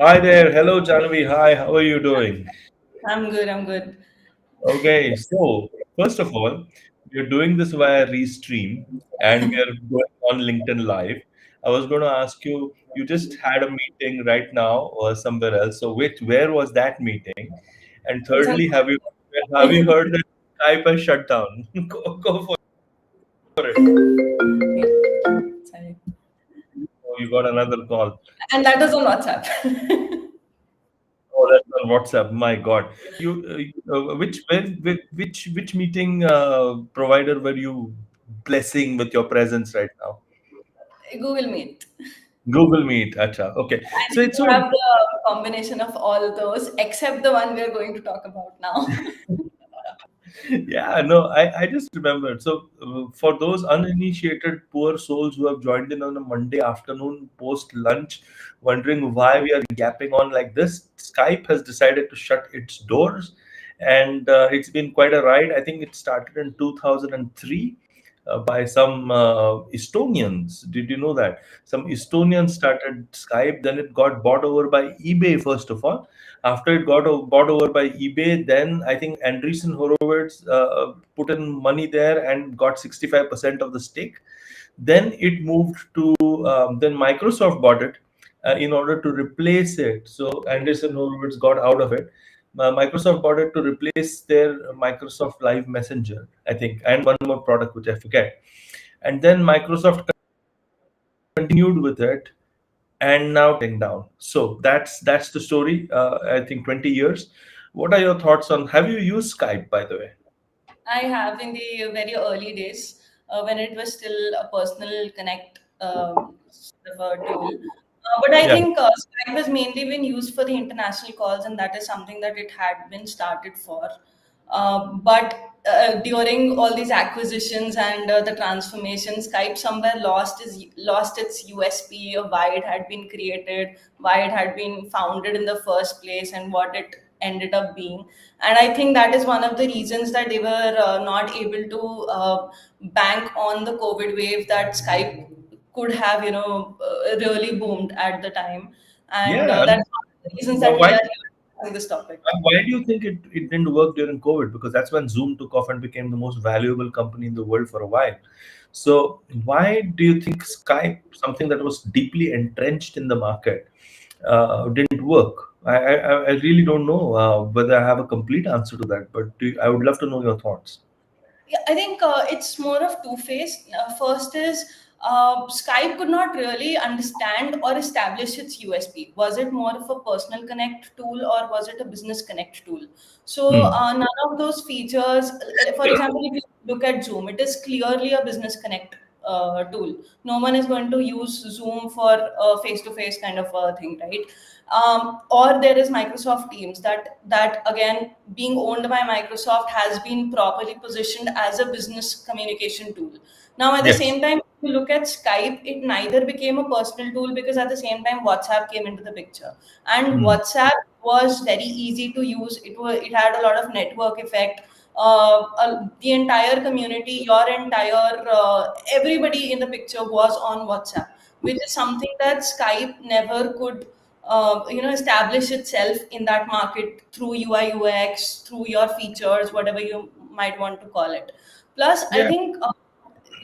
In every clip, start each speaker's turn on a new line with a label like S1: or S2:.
S1: Hi there. Hello, Janvi. Hi, how are you doing?
S2: I'm good. I'm good.
S1: Okay, so first of all, we're doing this via Restream and we are going on LinkedIn Live. I was going to ask you, you just had a meeting right now or somewhere else. So where was that meeting? And
S2: It's on.
S1: thirdly, have you heard that Skype has shut down? Go for it.
S2: Yeah, sorry.
S1: Oh, you got another call.
S2: And that was on WhatsApp.
S1: Oh, that's on WhatsApp. My God, which meeting provider were you blessing with your presence right now?
S2: Google Meet.
S1: Google Meet. Acha. Okay.
S2: I
S1: So
S2: think
S1: it's
S2: you
S1: so
S2: have the combination of all those, except the one we're going to talk about now.
S1: yeah, no, I just remembered. So, for those uninitiated poor souls who have joined in on a Monday afternoon post lunch, wondering why we are yapping on like this, Skype has decided to shut its doors, and it's been quite a ride. I think it started in 2003. By some Estonians. Did you know that? Some Estonians started Skype, then it got bought over by eBay, first of all. After it got bought over by eBay, then I think Andreessen Horowitz put in money there and got 65% of the stake. Then it moved to, then Microsoft bought it in order to replace it. So Andreessen Horowitz got out of it. Microsoft bought it to replace their Microsoft Live Messenger, I think, and one more product which I forget. And then Microsoft continued with it and now taking down. So that's the story. I think 20 years. What are your thoughts on? Have you used Skype, by the way?
S2: I have in the very early days when it was still a personal connect sort of a tool. But I
S1: Yeah,
S2: think Skype has mainly been used for the international calls, and that is something that it had been started for. But during all these acquisitions and the transformation, Skype somewhere lost its USP of why it had been created, why it had been founded in the first place, and what it ended up being. And I think that is one of the reasons that they were not able to bank on the COVID wave that Skype could have, really boomed at the time. And
S1: yeah.
S2: that's one of the reasons that we
S1: Why?
S2: are here discussing this topic.
S1: Why do you think it didn't work during COVID? Because that's when Zoom took off and became the most valuable company in the world for a while. So why do you think Skype, something that was deeply entrenched in the market, didn't work? I really don't know whether I have a complete answer to that, but I would love to know your thoughts.
S2: Yeah, I think it's more of two-faced. First is Skype could not really understand or establish its USP. Was it more of a personal connect tool or was it a business connect tool? So
S1: Hmm.
S2: none of those features. For example, if you look at Zoom, it is clearly a business connect tool. No one is going to use Zoom for a face-to-face kind of a thing, right? Or there is Microsoft Teams that again being owned by Microsoft has been properly positioned as a business communication tool. Now at the
S1: Yes.
S2: same time, if you look at Skype, it neither became a personal tool because at the same time WhatsApp came into the picture, and
S1: Hmm.
S2: WhatsApp was very easy to use. It had a lot of network effect. The entire community, your entire everybody in the picture was on WhatsApp, which is something that Skype never could establish itself in that market through UI UX, through your features, whatever you might want to call it. Plus I
S1: Yeah.
S2: think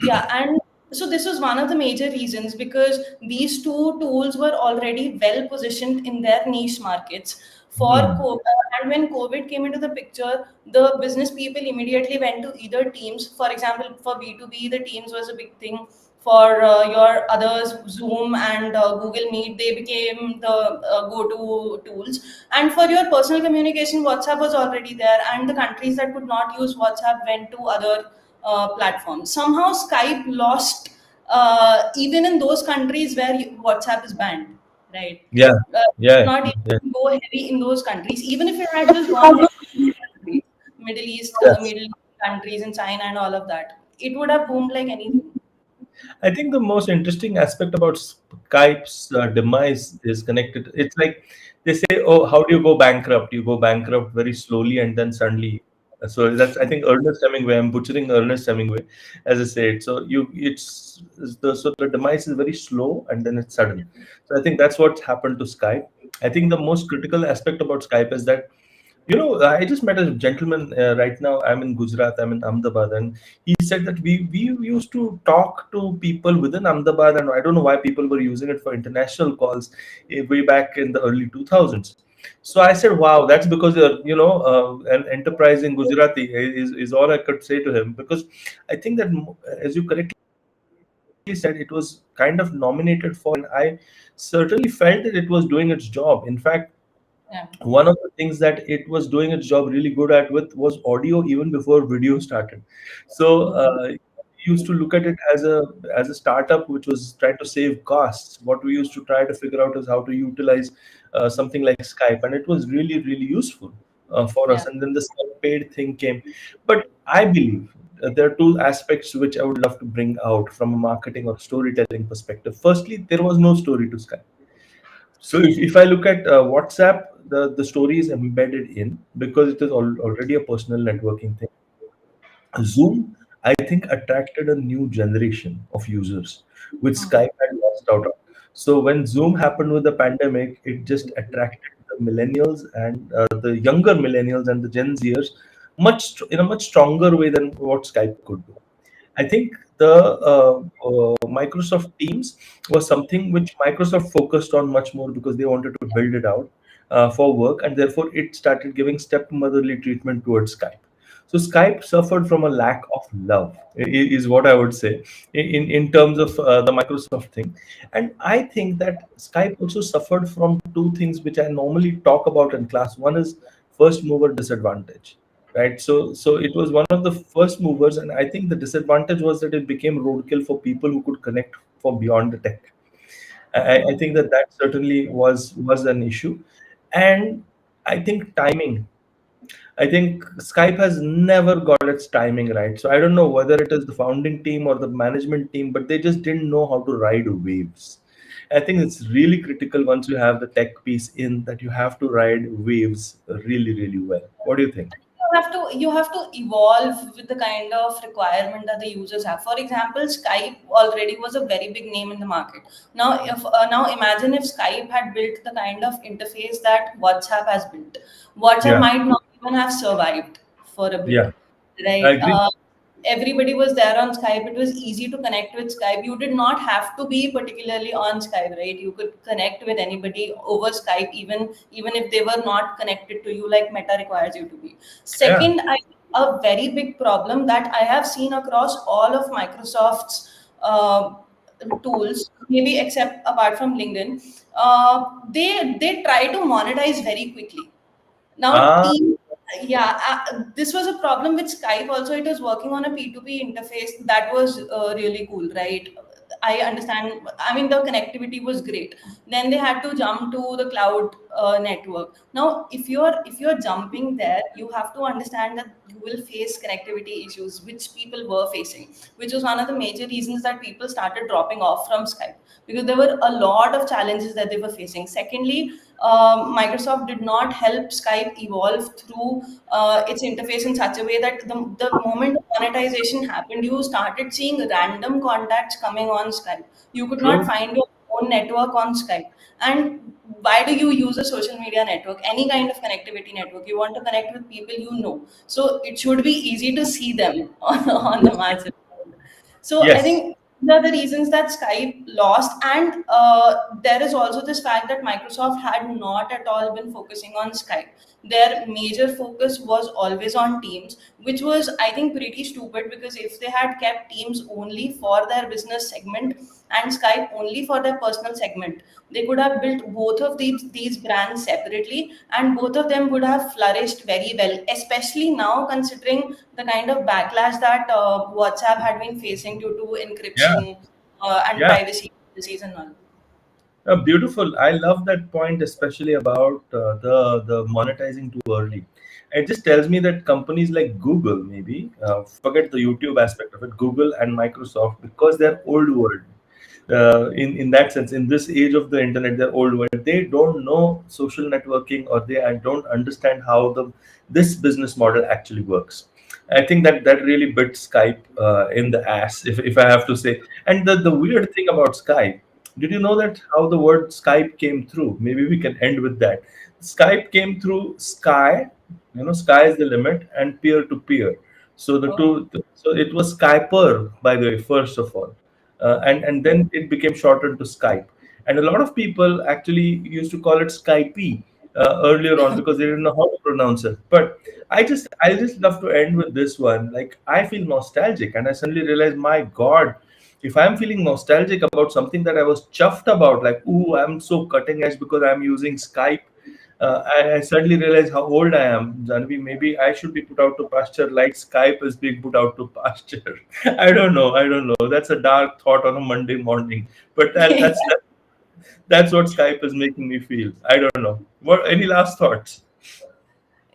S2: yeah, and so this was one of the major reasons because these two tools were already well positioned in their niche markets for
S1: Hmm.
S2: COVID. And when COVID came into the picture, the business people immediately went to either Teams. For example, for B2B, the Teams was a big thing. For your others, Zoom and Google Meet, they became the go-to tools. And for your personal communication, WhatsApp was already there, and the countries that could not use WhatsApp went to other platforms. Somehow, Skype lost even in those countries where WhatsApp is banned, right?
S1: Yeah. Yeah.
S2: Not
S1: Yeah.
S2: even go heavy in those countries. Even if it had just gone heavy in those countries,
S1: Yes.
S2: Middle East countries in China and all of that, it would have boomed like anything.
S1: I think the most interesting aspect about Skype's demise is connected. It's like they say, "Oh, how do you go bankrupt? You go bankrupt very slowly, and then suddenly." So that's, I think, Ernest Hemingway. I'm butchering Ernest Hemingway as I say it. So the demise is very slow and then it's sudden. So I think that's what happened to Skype. I think the most critical aspect about Skype is that, I just met a gentleman right now. I'm in Gujarat. I'm in Ahmedabad, and he said that we used to talk to people within Ahmedabad, and I don't know why people were using it for international calls way back in the early 2000s. So I said, "Wow, that's because you're, an enterprising Gujarati," is all I could say to him, because I think that, as you correctly said, it was kind of nominated for awards, and I certainly felt that it was doing its job. In fact,
S2: Yeah,
S1: one of the things that it was doing its job really good at with was audio even before video started. So we used to look at it as a startup which was trying to save costs. What we used to try to figure out is how to utilize something like Skype, and it was really really useful for
S2: yeah.
S1: us. And then the paid thing came, but I believe there are two aspects which I would love to bring out from a marketing or storytelling perspective. Firstly, there was no story to Skype. So if I look at WhatsApp, the story is embedded in because it is already a personal networking thing. Zoom, I think, attracted a new generation of users, which
S2: Mhm.
S1: Skype had lost out on. So when Zoom happened with the pandemic, it just attracted the millennials and the younger millennials and the Gen Zers in a much stronger way than what Skype could do. I think the Microsoft Teams was something which Microsoft focused on much more because they wanted to build it out for work, and therefore it started giving stepmotherly treatment towards Skype. So Skype suffered from a lack of love, is what I would say in terms of the Microsoft thing. And I think that Skype also suffered from two things which I normally talk about in class. One is first mover disadvantage, right? So it was one of the first movers, and I think the disadvantage was that it became roadkill for people who could connect for beyond the tech. I think that certainly was an issue. And I think timing, I think Skype has never got its timing right. So I don't know whether it is the founding team or the management team, but they just didn't know how to ride waves. I think it's really critical once you have the tech piece in that you have to ride waves really, really well. What do you think?
S2: You have to evolve with the kind of requirement that the users have. For example, Skype already was a very big name in the market. Now imagine if Skype had built the kind of interface that WhatsApp has built. WhatsApp
S1: Yeah,
S2: might not even have survived for a
S1: yeah,
S2: bit,
S1: I
S2: right?
S1: agree.
S2: Everybody was there on Skype. It was easy to connect with Skype. You did not have to be particularly on Skype, right? You could connect with anybody over Skype, even if they were not connected to you, like Meta requires you to be.
S1: Yeah.
S2: Second, a very big problem that I have seen across all of Microsoft's tools, maybe except apart from LinkedIn, they try to monetize very quickly. Now,
S1: Ah,
S2: team, yeah, this was a problem with Skype. Also, it was working on a P2P interface that was really cool, right? I understand. I mean, the connectivity was great. Then they had to jump to the cloud network. Now, if you're jumping there, you have to understand that you will face connectivity issues, which people were facing, which was one of the major reasons that people started dropping off from Skype, because there were a lot of challenges that they were facing. Secondly, Microsoft did not help Skype evolve through its interface in such a way that the moment monetization happened, you started seeing random contacts coming on Skype. You could not
S1: true.
S2: find your own network on Skype. And why do you use a social media network? Any kind of connectivity network. You want to connect with people you know. So it should be easy to see them on the margin. So I
S1: Yes.
S2: think these are the reasons that Skype lost, and there is also this fact that Microsoft had not at all been focusing on Skype. Their major focus was always on Teams, which was, I think, pretty stupid, because if they had kept Teams only for their business segment and Skype only for their personal segment, they could have built both of these brands separately, and both of them would have flourished very well, especially now considering the kind of backlash that WhatsApp had been facing due to
S1: Yeah.
S2: encryption and
S1: Yeah.
S2: privacy policies and all.
S1: Beautiful. I love that point, especially about the monetizing too early. It just tells me that companies like Google, maybe forget the YouTube aspect of it, Google and Microsoft, because they're old world. in that sense, in this age of the internet, the old world, they don't know social networking, or they don't understand how the this business model actually works. I think that that really bit Skype in the ass, if I have to say. And the weird thing about Skype, did you know that how the word Skype came through? Maybe we can end with that. Skype came through sky, sky is the limit, and peer to peer. So the
S2: Oh,
S1: two, so it was Skyper, by the way, first of all, and then it became shortened to Skype. And a lot of people actually used to call it Skype earlier on because they didn't know how to pronounce it. But I just love to end with this one. Like, I feel nostalgic, and I suddenly realized, my God, if I'm feeling nostalgic about something that I was chuffed about, like, ooh, I'm so cutting edge because I'm using Skype. I suddenly realized how old I am, Janvi. Maybe I should be put out to pasture like Skype is being put out to pasture. I don't know. I don't know. That's a dark thought on a Monday morning, but
S2: yeah.
S1: that's what Skype is making me feel. I don't know. What? Any last thoughts?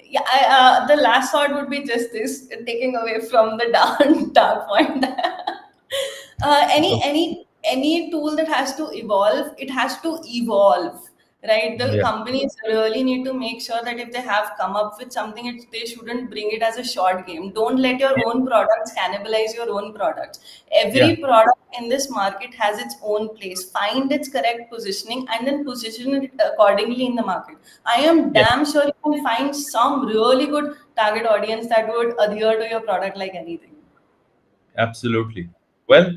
S2: Yeah, the last thought would be just this, taking away from the dark, dark point. Any tool that has to evolve, it has to evolve, right? The
S1: Yeah.
S2: companies really need to make sure that if they have come up with something, they shouldn't bring it as a short game. Don't let your
S1: Yeah.
S2: own products cannibalize your own products.
S1: Yeah.
S2: Every product in this market has its own place. Find its correct positioning and then position it accordingly in the market. I am
S1: Yeah.
S2: damn sure you can find some really good target audience that would adhere to your product like anything.
S1: Absolutely. Well,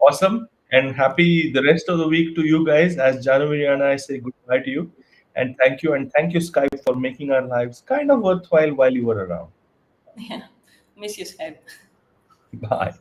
S1: awesome, and happy the rest of the week to you guys. As January and I say goodbye to you, and thank you Skype for making our lives kind of worthwhile while you were around.
S2: Yeah, miss you, Skype.
S1: Bye.